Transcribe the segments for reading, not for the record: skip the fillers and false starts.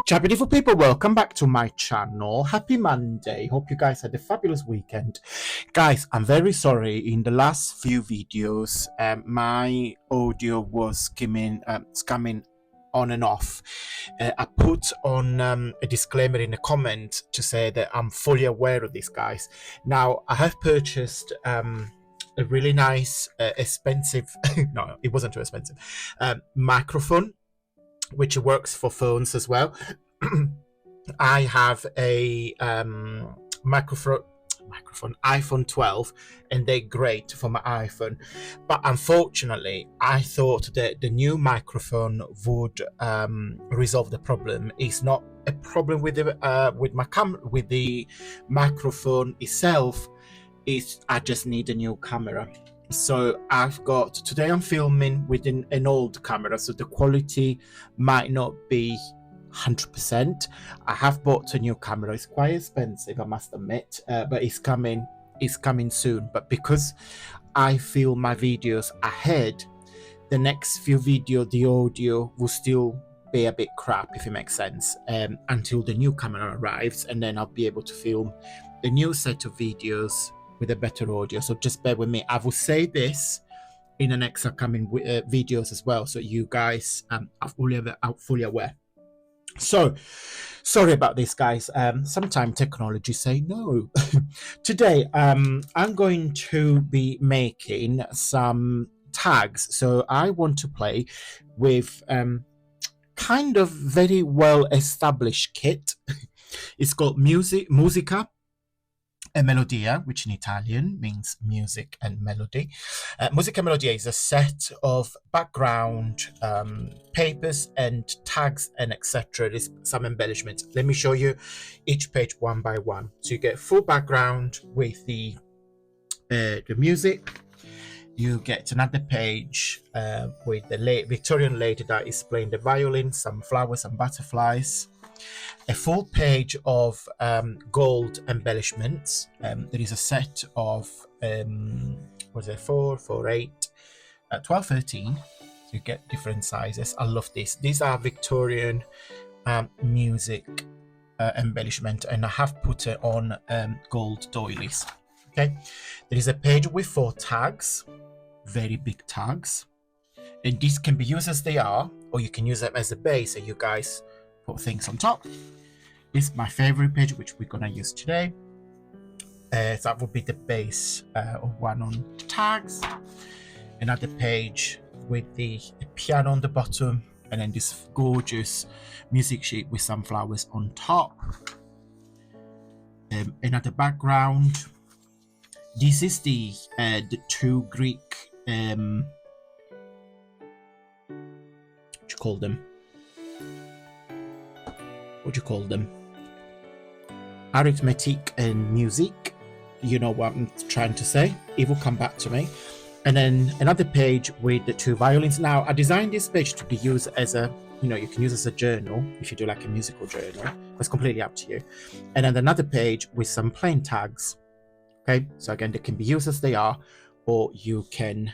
Ciao beautiful people, welcome back to my channel. Happy Monday. Hope you guys had a fabulous weekend. Guys, I'm very sorry. In the last few videos, my audio was scamming on and off. I put on a disclaimer in the comment to say that I'm fully aware of this, guys. Now, I have purchased a really nice, expensive, no, it wasn't too expensive, microphone, which works for phones as well. I have a microphone iPhone 12, and they're great for my iPhone, but unfortunately I thought that the new microphone would resolve the problem. It's not a problem with the with the microphone itself. I just need a new camera. So today I'm filming with an old camera, so the quality might not be 100%. I have bought a new camera. It's quite expensive, I must admit, but it's coming soon. But because I film my videos ahead, the next few videos, the audio will still be a bit crap, if it makes sense, until the new camera arrives, and then I'll be able to film a new set of videos with a better audio. So just bear with me. I will say this in the next upcoming videos as well, so you guys are fully aware. So sorry about this, guys. Sometimes technology say no. Today I'm going to be making some tags. So I want to play with kind of very well established kit. It's called Musica e Melodia, which in Italian means music and melody. Musica e Melodia is a set of background papers and tags and etc. There's some embellishments. Let me show you each page one by one. So you get full background with the music. You get another page with the Victorian lady that is playing the violin, some flowers and butterflies. A full page of gold embellishments. There is a set of 4, 8, 12, 13. So you get different sizes. I love this. These are Victorian music embellishment, and I have put it on gold doilies. Okay, there is a page with 4 tags, very big tags, and these can be used as they are, or you can use them as a base, so you guys put things on top. This is my favorite page, which we're gonna use today. So that would be the base of one on tags. Another page with the piano on the bottom, and then this gorgeous music sheet with some flowers on top. Another background. This is the 2 Greek what do you call them? What do you call them? Arithmetic and music. You know what I'm trying to say. It will come back to me. And then another page with the 2 violins. Now, I designed this page to be used as a, you can use as a journal if you do like a musical journal. It's completely up to you. And then another page with some plain tags. Okay, so again, they can be used as they are, or you can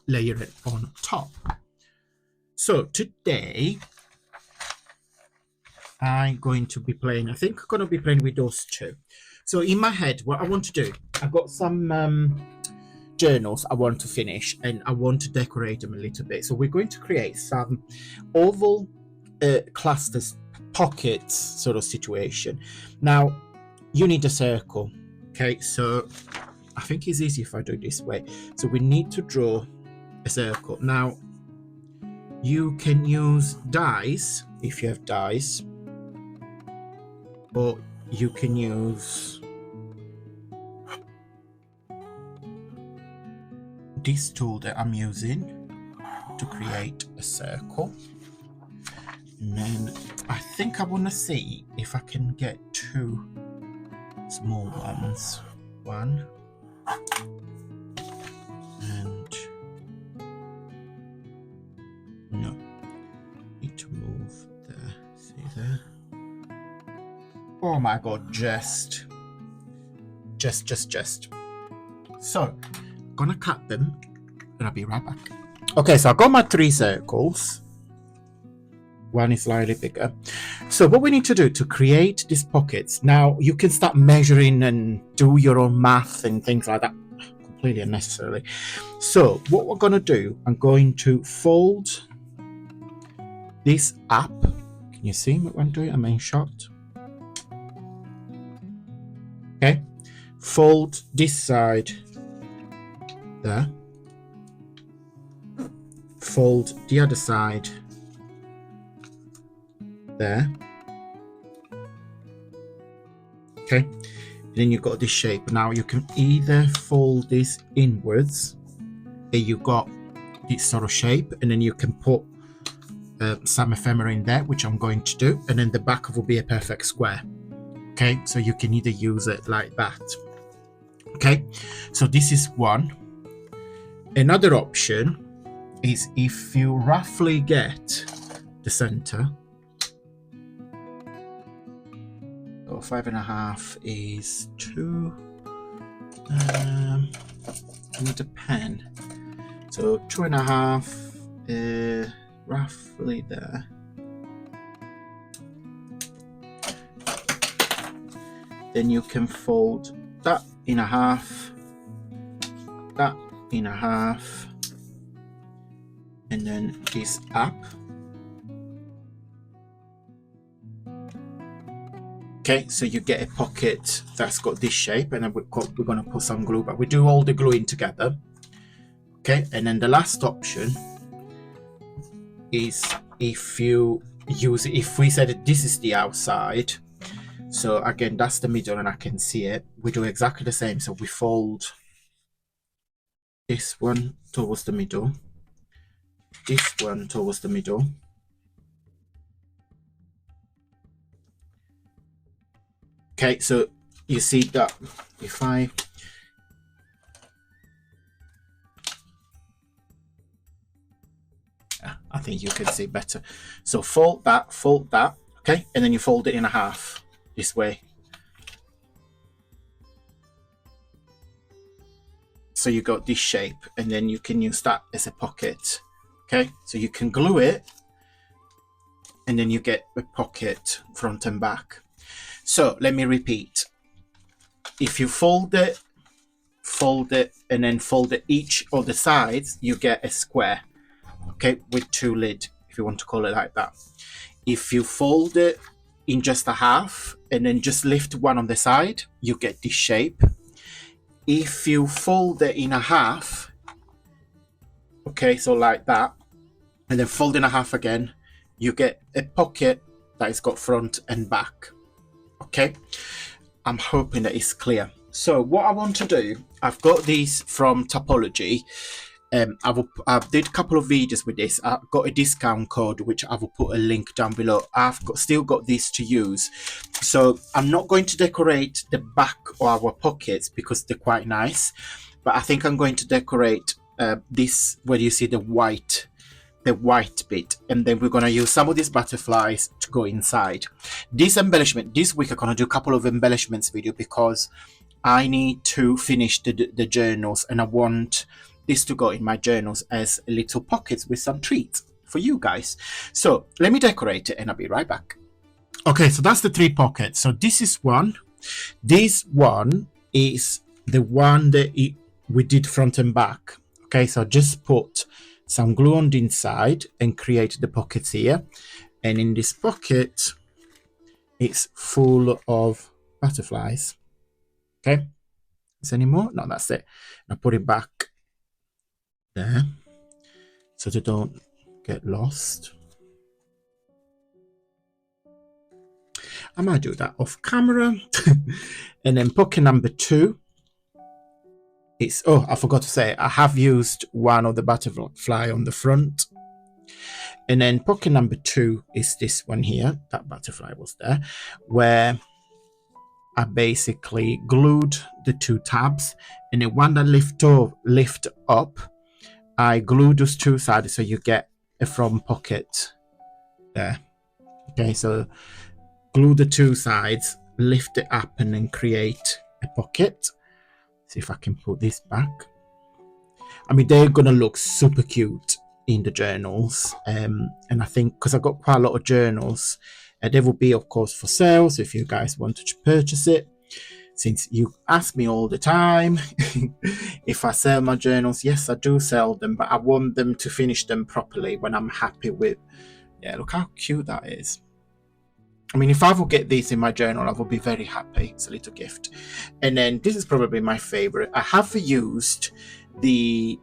layer it on top. So today I'm going to be playing, I think I'm going to be playing with those 2. So in my head, what I want to do, I've got some journals I want to finish, and I want to decorate them a little bit. So we're going to create some oval clusters, pockets sort of situation. Now, you need a circle. Okay, so I think it's easy if I do it this way. So we need to draw a circle. Now, you can use dies if you have dies, or you can use this tool that I'm using to create a circle. And then I think I want to see if I can get 2 small ones. 1 and no, need to move there. See there? Oh my god, just. So, I'm gonna cut them and I'll be right back. Okay, so I've got my 3 circles. one is slightly bigger. So what we need to do to create these pockets, now you can start measuring and do your own math and things like that, completely unnecessarily. So what we're going to do, I'm going to fold this up. Can you see what I'm doing? I'm in shot. Okay, fold this side there, fold the other side there. Okay, and then you've got this shape. Now you can either fold this inwards, and you got this sort of shape, and then you can put some ephemera in there, which I'm going to do, and then the back will be a perfect square. Okay, so you can either use it like that. Okay, so this is one. Another option is if you roughly get the center. So 5.5 is 2. I need a pen. So 2.5, roughly there. Then you can fold that in a half, that in a half, and then this up. Okay, so you get a pocket that's got this shape, and then we're going to put some glue, but we do all the gluing together. Okay, and then the last option is if you use, if we said that this is the outside, so again, that's the middle and I can see it. We do exactly the same. So we fold this one towards the middle, this one towards the middle. Okay, so you see that if I think you can see better. So fold that, okay, and then you fold it in a half this way. So you got this shape, and then you can use that as a pocket. Okay, so you can glue it, and then you get a pocket front and back. So let me repeat. If you fold it, and then fold it each of the sides, you get a square. Okay, with 2 lid, if you want to call it like that. If you fold it in just a half and then just lift one on the side, you get this shape. If you fold it in a half, okay, so like that, and then fold in a half again, you get a pocket that has got front and back. Okay, I'm hoping that it's clear. So what I want to do, I've got these from Topology. I did a couple of videos with this. I've got a discount code which I will put a link down below. I've still got this to use, so I'm not going to decorate the back of our pockets because they're quite nice, but I think I'm going to decorate this where you see the white bit, and then we're going to use some of these butterflies to go inside. This embellishment, this week I'm going to do a couple of embellishments video because I need to finish the journals, and I want this to go in my journals as little pockets with some treats for you guys. So let me decorate it and I'll be right back. Okay, so that's the 3 pockets. So this is one. This one is the one that we did front and back. Okay, so just put some glue on the inside and create the pockets here. And in this pocket, it's full of butterflies. Okay, is there any more? No, that's it. Now put it back there so they don't get lost. I might do that off camera. And then pocket number 2, it's, oh, I forgot to say, I have used one of the butterfly on the front. And then pocket number 2 is this one here. That butterfly was there, where I basically glued the 2 tabs, and the one that lift up, I glued those 2 sides so you get a front pocket there. Okay, so glue the 2 sides, lift it up, and then create a pocket. See if I can put this back. I mean, they're gonna look super cute in the journals, and I think because I got quite a lot of journals, they will be of course for sale, so if you guys wanted to purchase it, since you ask me all the time if I sell my journals, yes I do sell them, but I want them to finish them properly when I'm happy with. Yeah, look how cute that is. I mean, if I will get this in my journal, I will be very happy. It's a little gift. And then this is probably my favorite. I have used the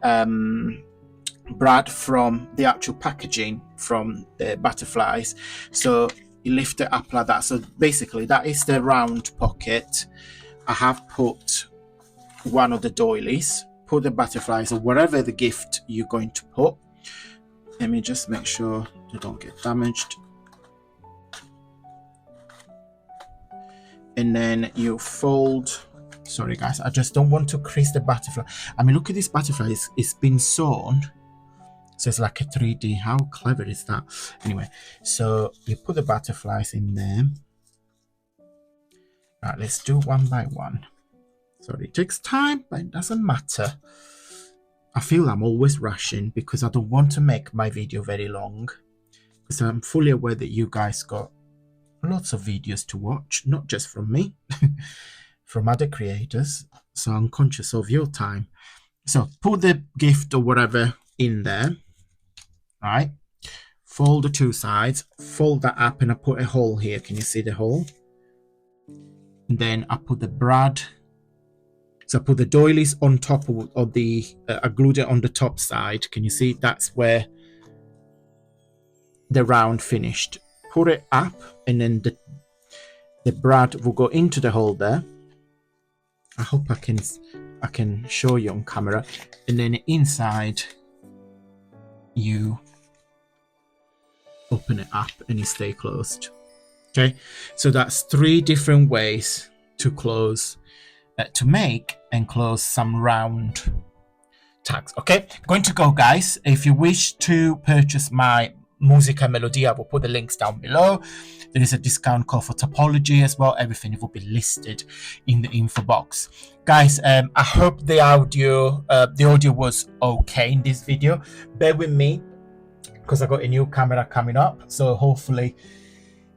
brad from the actual packaging from the butterflies. So you lift it up like that. So basically that is the round pocket. I have put one of the doilies, put the butterflies or whatever the gift you're going to put. Let me just make sure they don't get damaged. And then you fold. Sorry guys, I just don't want to crease the butterfly. I mean, look at this butterfly. It's been sewn, so it's like a 3D. How clever is that? Anyway, so you put the butterflies in there. Right, let's do one by one. Sorry, it takes time, but it doesn't matter. I feel I'm always rushing because I don't want to make my video very long, because I'm fully aware that you guys got lots of videos to watch, not just from me, from other creators. So I'm conscious of your time. So put the gift or whatever in there, right? Fold the two sides, fold that up, and I put a hole here. Can you see the hole? And then I put the brad. So I put the doilies on top of the, I glued it on the top side. Can you see? That's where the round finished. Put it up, and then the brad will go into the hole there. I hope I can show you on camera. And then inside you open it up and it stay closed. Okay, so that's 3 different ways to close, to make and close some round tags. Okay, going to go, guys. If you wish to purchase my Musica Melodia, I will put the links down below. There is a discount code for topology as well. Everything will be listed in the info box, guys. I hope the audio was okay in this video. Bear with me because I got a new camera coming up, so hopefully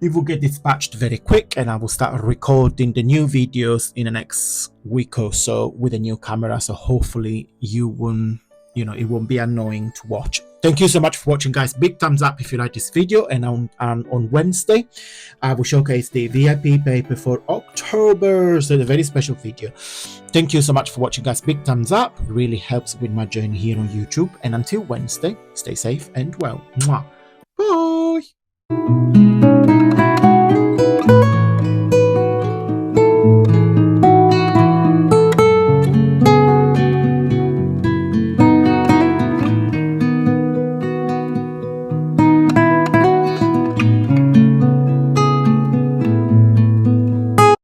it will get dispatched very quick, and I will start recording the new videos in the next week or so with a new camera. So hopefully you won't, it won't be annoying to watch. Thank you so much for watching, guys. Big thumbs up if you like this video. And on Wednesday, I will showcase the VIP paper for October. So a very special video. Thank you so much for watching, guys. Big thumbs up. Really helps with my journey here on YouTube. And until Wednesday, stay safe and well. Mwah. Bye.